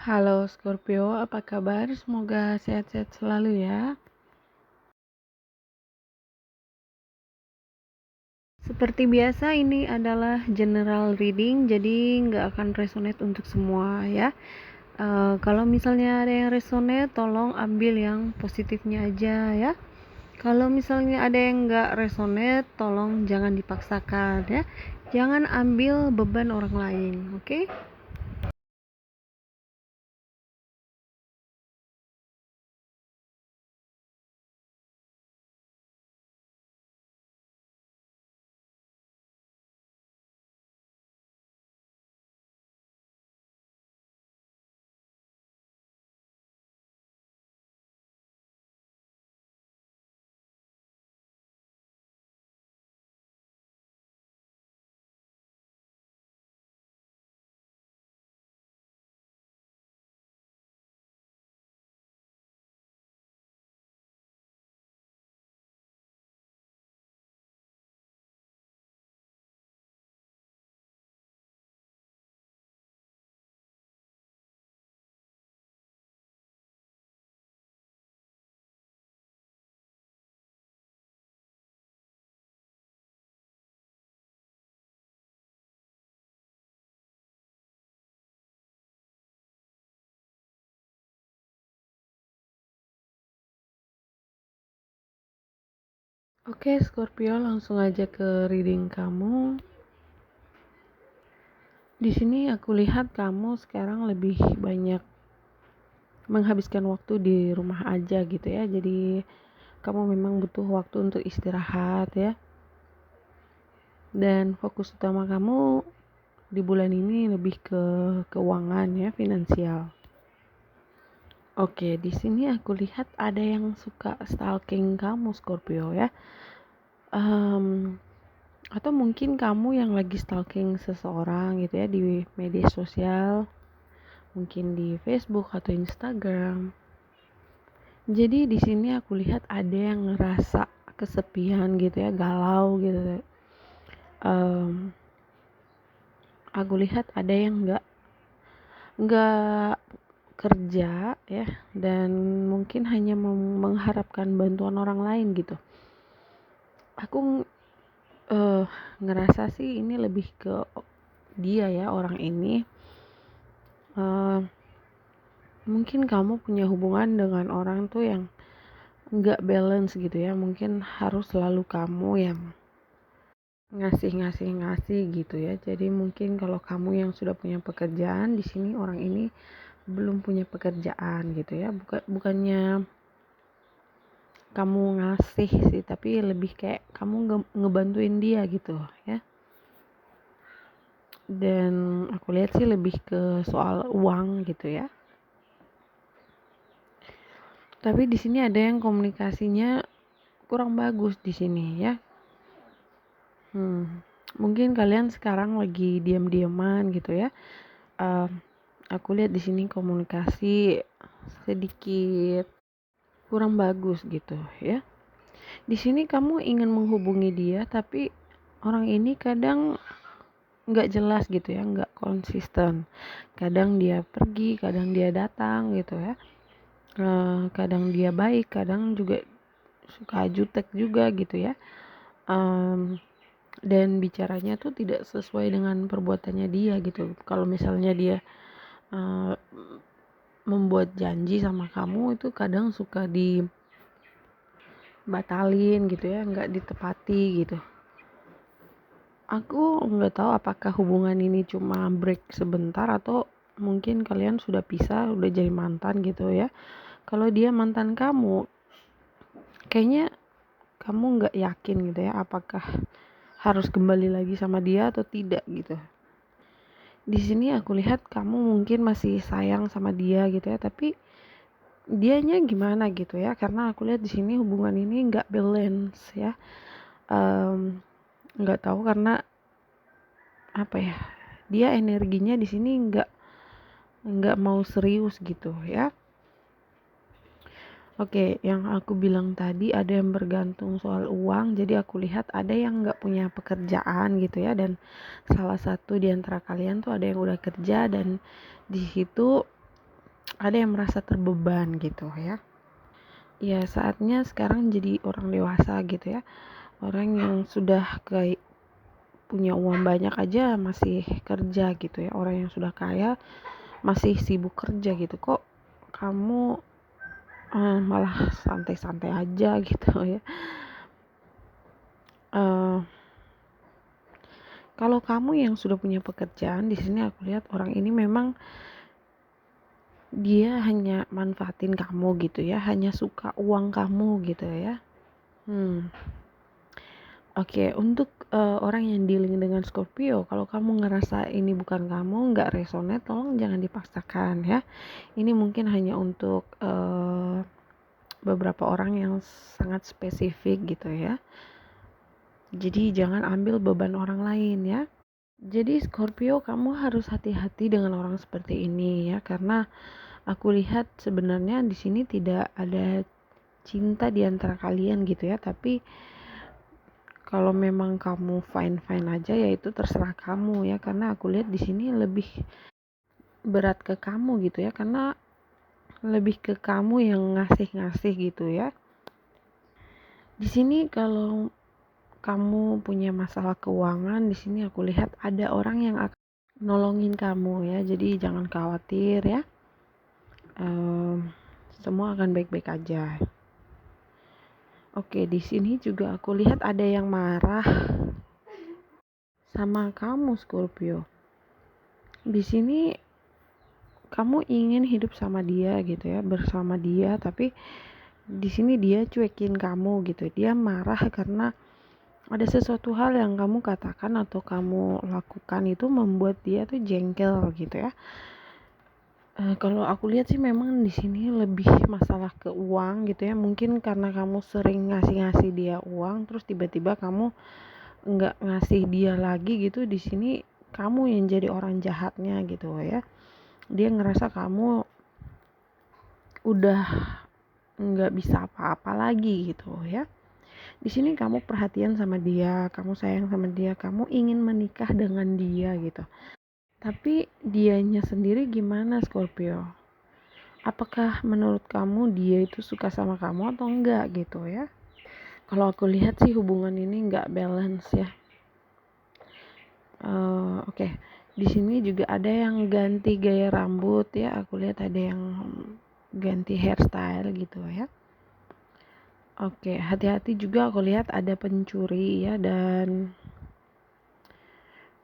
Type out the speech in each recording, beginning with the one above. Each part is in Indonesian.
Halo Scorpio, apa kabar? Semoga sehat-sehat selalu ya. Seperti biasa ini adalah general reading, jadi nggak akan resonate untuk semua ya. Kalau misalnya ada yang resonate, tolong ambil yang positifnya aja ya. Kalau misalnya ada yang nggak resonate, tolong jangan dipaksakan ya. Jangan ambil beban orang lain, oke? Oke, Scorpio, langsung aja ke reading kamu. Di sini aku lihat kamu sekarang lebih banyak menghabiskan waktu di rumah aja gitu ya. Jadi kamu memang butuh waktu untuk istirahat ya. Dan fokus utama kamu di bulan ini lebih ke keuangan ya, finansial. Oke, di sini aku lihat ada yang suka stalking kamu Scorpio ya. Atau mungkin kamu yang lagi stalking seseorang gitu ya di media sosial, mungkin di Facebook atau Instagram. Jadi di sini aku lihat ada yang ngerasa kesepian gitu ya, galau gitu. Aku lihat ada yang nggak kerja ya, dan mungkin hanya mengharapkan bantuan orang lain gitu. Aku ngerasa sih ini lebih ke dia ya, orang ini. Mungkin kamu punya hubungan dengan orang tuh yang nggak balance gitu ya. Mungkin harus selalu kamu yang ngasih gitu ya. Jadi mungkin kalau kamu yang sudah punya pekerjaan, di sini orang ini belum punya pekerjaan gitu ya. Bukannya kamu ngasih sih, tapi lebih kayak kamu ngebantuin dia gitu ya. Dan aku lihat sih lebih ke soal uang gitu ya. Tapi di sini ada yang komunikasinya kurang bagus di sini ya. Mungkin kalian sekarang lagi diam-diaman gitu ya. Aku lihat di sini komunikasi sedikit kurang bagus gitu ya. Di sini kamu ingin menghubungi dia, tapi orang ini kadang nggak jelas gitu ya, nggak konsisten. Kadang dia pergi, kadang dia datang gitu ya. Kadang dia baik, kadang juga suka jutek juga gitu ya. Dan bicaranya tuh tidak sesuai dengan perbuatannya dia gitu. Kalau misalnya dia membuat janji sama kamu, itu kadang suka dibatalin gitu ya, nggak ditepati gitu. Aku nggak tahu apakah hubungan ini cuma break sebentar atau mungkin kalian sudah pisah, udah jadi mantan gitu ya. Kalau dia mantan kamu, kayaknya kamu nggak yakin gitu ya, apakah harus kembali lagi sama dia atau tidak gitu. Di sini aku lihat kamu mungkin masih sayang sama dia gitu ya, tapi dianya gimana gitu ya, karena aku lihat di sini hubungan ini nggak balance ya. Nggak tahu karena apa ya, dia energinya di sini nggak mau serius gitu ya. Oke, yang aku bilang tadi ada yang bergantung soal uang, jadi aku lihat ada yang nggak punya pekerjaan gitu ya, dan salah satu di antara kalian tuh ada yang udah kerja, dan di situ ada yang merasa terbeban gitu ya. Ya saatnya sekarang jadi orang dewasa gitu ya, orang yang sudah kayak punya uang banyak aja masih kerja gitu ya, orang yang sudah kaya masih sibuk kerja gitu. Kok kamu malah santai-santai aja gitu ya. uh, Kalau kamu yang sudah punya pekerjaan, di sini aku lihat orang ini memang dia hanya manfaatin kamu gitu ya, hanya suka uang kamu gitu ya. Oke, untuk orang yang dealing dengan Scorpio, kalau kamu ngerasa ini bukan kamu, nggak resonate, tolong jangan dipaksakan ya. Ini mungkin hanya untuk beberapa orang yang sangat spesifik gitu ya. Jadi jangan ambil beban orang lain ya. Jadi Scorpio, kamu harus hati-hati dengan orang seperti ini ya, karena aku lihat sebenarnya di sini tidak ada cinta di antara kalian gitu ya, tapi kalau memang kamu fine aja ya itu terserah kamu ya, karena aku lihat di sini lebih berat ke kamu gitu ya, karena lebih ke kamu yang ngasih gitu ya. Di sini kalau kamu punya masalah keuangan, di sini aku lihat ada orang yang akan nolongin kamu ya, jadi jangan khawatir ya. Semua akan baik-baik aja. Oke, di sini juga aku lihat ada yang marah sama kamu Scorpio. Di sini kamu ingin hidup sama dia gitu ya, bersama dia, tapi di sini dia cuekin kamu gitu. Dia marah karena ada sesuatu hal yang kamu katakan atau kamu lakukan itu membuat dia tuh jengkel gitu ya. Kalau aku lihat sih memang di sini lebih masalah ke uang gitu ya. Mungkin karena kamu sering ngasih dia uang, terus tiba-tiba kamu nggak ngasih dia lagi gitu. Di sini kamu yang jadi orang jahatnya gitu ya. Dia ngerasa kamu udah nggak bisa apa-apa lagi gitu ya. Di sini kamu perhatian sama dia, kamu sayang sama dia, kamu ingin menikah dengan dia gitu. Tapi dianya sendiri gimana Scorpio? Apakah menurut kamu dia itu suka sama kamu atau enggak gitu ya? Kalau aku lihat sih hubungan ini enggak balance ya. Oke. Di sini juga ada yang ganti gaya rambut ya. Aku lihat ada yang ganti hairstyle gitu ya. Oke, hati-hati juga aku lihat ada pencuri ya, dan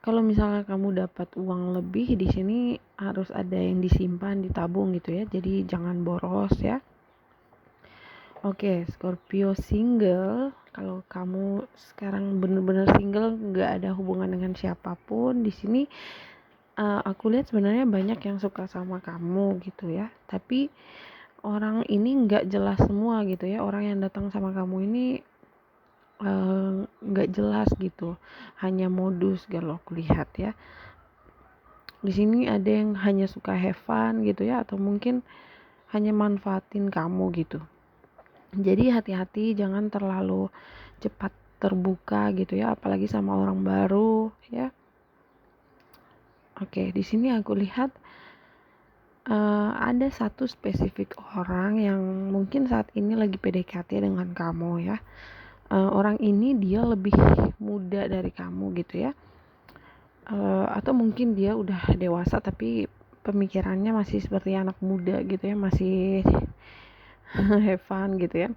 kalau misalnya kamu dapat uang lebih di sini harus ada yang disimpan, ditabung gitu ya. Jadi jangan boros ya. Oke, Scorpio single. Kalau kamu sekarang bener-bener single, nggak ada hubungan dengan siapapun di sini, aku lihat sebenarnya banyak yang suka sama kamu gitu ya. Tapi orang ini nggak jelas semua gitu ya. Orang yang datang sama kamu ini nggak jelas gitu. Hanya modus kalau aku lihat ya. Di sini ada yang hanya suka have fun gitu ya, atau mungkin hanya manfaatin kamu gitu. Jadi hati-hati, jangan terlalu cepat terbuka gitu ya, apalagi sama orang baru ya. Oke, di sini aku lihat ada satu spesifik orang yang mungkin saat ini lagi PDKT dengan kamu ya. Orang ini dia lebih muda dari kamu gitu ya. Atau mungkin dia udah dewasa tapi pemikirannya masih seperti anak muda gitu ya, masih have fun gitu ya.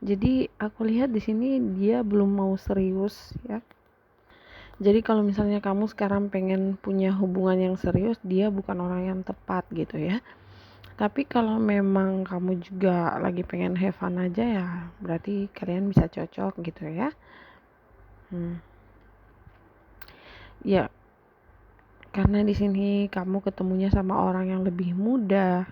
Jadi aku lihat di sini dia belum mau serius ya. Jadi kalau misalnya kamu sekarang pengen punya hubungan yang serius, dia bukan orang yang tepat gitu ya. Tapi kalau memang kamu juga lagi pengen have fun aja ya, berarti kalian bisa cocok gitu ya. Ya, karena di sini kamu ketemunya sama orang yang lebih muda,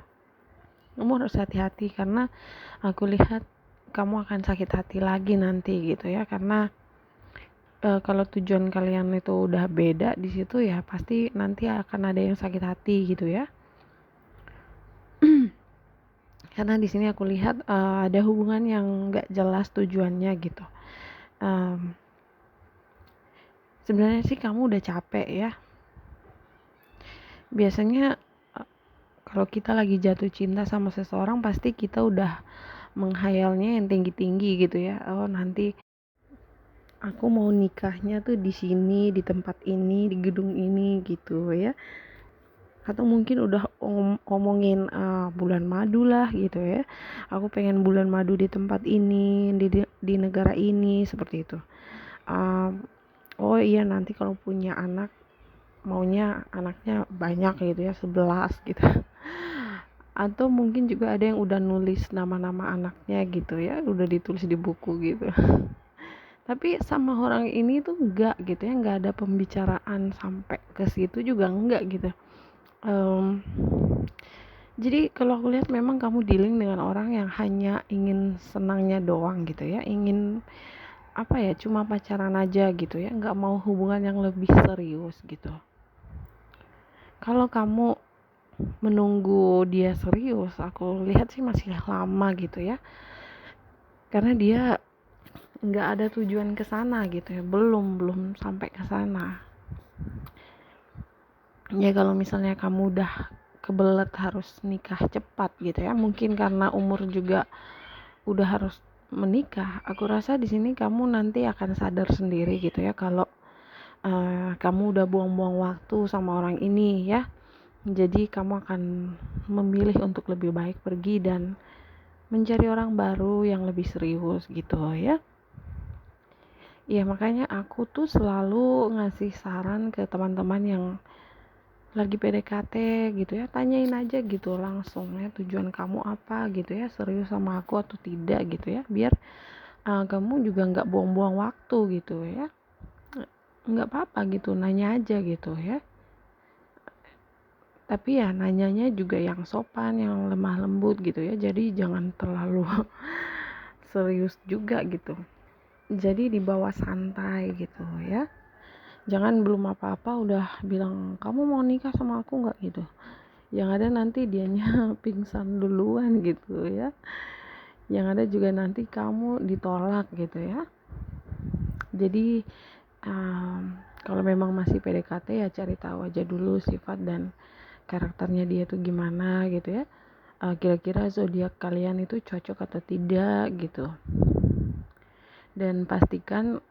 kamu harus hati-hati karena aku lihat kamu akan sakit hati lagi nanti gitu ya, karena kalau tujuan kalian itu udah beda di situ ya pasti nanti akan ada yang sakit hati gitu ya. Karena di sini aku lihat ada hubungan yang nggak jelas tujuannya gitu. Sebenarnya sih kamu udah capek ya. Biasanya Kalau kita lagi jatuh cinta sama seseorang, pasti kita udah menghayalnya yang tinggi-tinggi gitu ya. Oh, nanti aku mau nikahnya tuh di sini, di tempat ini, di gedung ini gitu ya. Atau mungkin udah ngomongin bulan madu lah gitu ya. Aku pengen bulan madu di tempat ini, di negara ini, seperti itu. Oh iya, nanti kalau punya anak, maunya anaknya banyak gitu ya, 11 gitu. Atau mungkin juga ada yang udah nulis nama-nama anaknya gitu ya, udah ditulis di buku gitu. Tapi sama orang ini tuh enggak gitu ya, enggak ada pembicaraan sampai ke situ juga enggak gitu. Jadi kalau aku lihat memang kamu dealing dengan orang yang hanya ingin senangnya doang gitu ya, ingin apa ya, cuma pacaran aja gitu ya, nggak mau hubungan yang lebih serius gitu. Kalau kamu menunggu dia serius, aku lihat sih masih lama gitu ya, karena dia nggak ada tujuan ke sana gitu ya, belum sampai ke sana. Ya kalau misalnya kamu udah kebelet harus nikah cepat gitu ya, mungkin karena umur juga udah harus menikah, aku rasa di sini kamu nanti akan sadar sendiri gitu ya, kalau kamu udah buang-buang waktu sama orang ini ya. Jadi kamu akan memilih untuk lebih baik pergi dan mencari orang baru yang lebih serius gitu ya. Ya makanya aku tuh selalu ngasih saran ke teman-teman yang lagi PDKT gitu ya, tanyain aja gitu langsung ya, tujuan kamu apa gitu ya, serius sama aku atau tidak gitu ya, biar kamu juga nggak buang-buang waktu gitu ya. Nggak apa-apa gitu, nanya aja gitu ya, tapi ya nanyanya juga yang sopan, yang lemah lembut gitu ya, jadi jangan terlalu serius juga gitu, jadi dibawa santai gitu ya. Jangan belum apa-apa udah bilang kamu mau nikah sama aku nggak gitu, yang ada nanti dianya pingsan duluan gitu ya, yang ada juga nanti kamu ditolak gitu ya. Jadi kalau memang masih PDKT ya cari tahu aja dulu sifat dan karakternya dia tuh gimana gitu ya, kira-kira zodiak kalian itu cocok atau tidak gitu, dan pastikan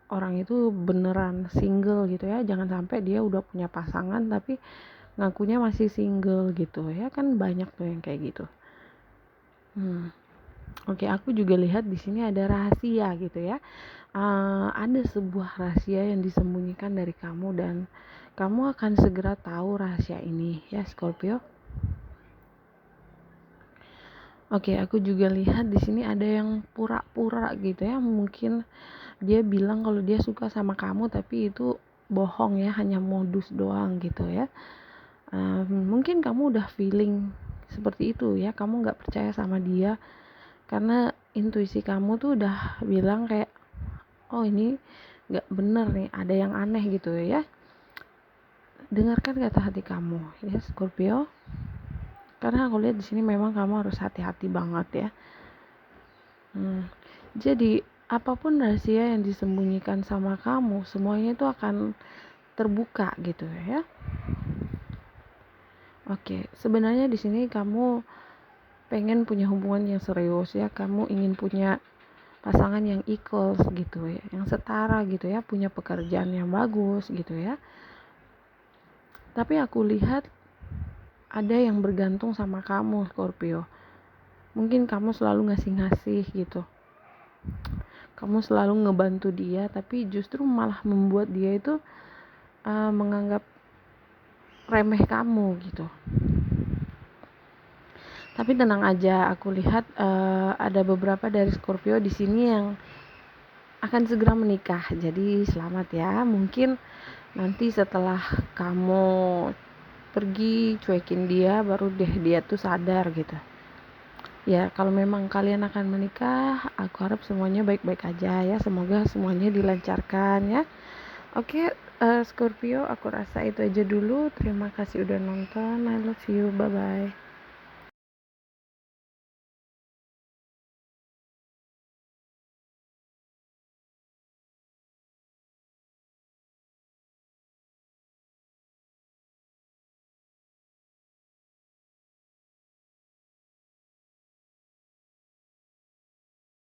orang itu beneran single gitu ya, jangan sampai dia udah punya pasangan tapi ngakunya masih single gitu ya, kan banyak tuh yang kayak gitu. Oke, aku juga lihat di sini ada rahasia gitu ya. Ada sebuah rahasia yang disembunyikan dari kamu dan kamu akan segera tahu rahasia ini ya, Scorpio. Oke, aku juga lihat di sini ada yang pura-pura gitu ya. Mungkin dia bilang kalau dia suka sama kamu tapi itu bohong ya, hanya modus doang gitu ya. Mungkin kamu udah feeling seperti itu ya, kamu nggak percaya sama dia karena intuisi kamu tuh udah bilang kayak, oh ini nggak bener nih, ada yang aneh gitu ya. Dengarkan kata hati kamu ya, Scorpio. Karena aku lihat di sini memang kamu harus hati-hati banget ya. Jadi apapun rahasia yang disembunyikan sama kamu, semuanya itu akan terbuka gitu ya. Oke, sebenarnya di sini kamu pengen punya hubungan yang serius ya, kamu ingin punya pasangan yang equal gitu ya, yang setara gitu ya, punya pekerjaan yang bagus gitu ya. Tapi aku lihat ada yang bergantung sama kamu, Scorpio. Mungkin kamu selalu ngasih-ngasih gitu, kamu selalu ngebantu dia, tapi justru malah membuat dia itu menganggap remeh kamu gitu. Tapi tenang aja, aku lihat ada beberapa dari Scorpio di sini yang akan segera menikah. Jadi selamat ya. Mungkin nanti setelah kamu pergi cuekin dia, baru deh dia tuh sadar gitu. Ya kalau memang kalian akan menikah, aku harap semuanya baik-baik aja ya. Semoga semuanya dilancarkan ya. Oke, Scorpio, aku rasa itu aja dulu. Terima kasih udah nonton. I love you. Bye bye.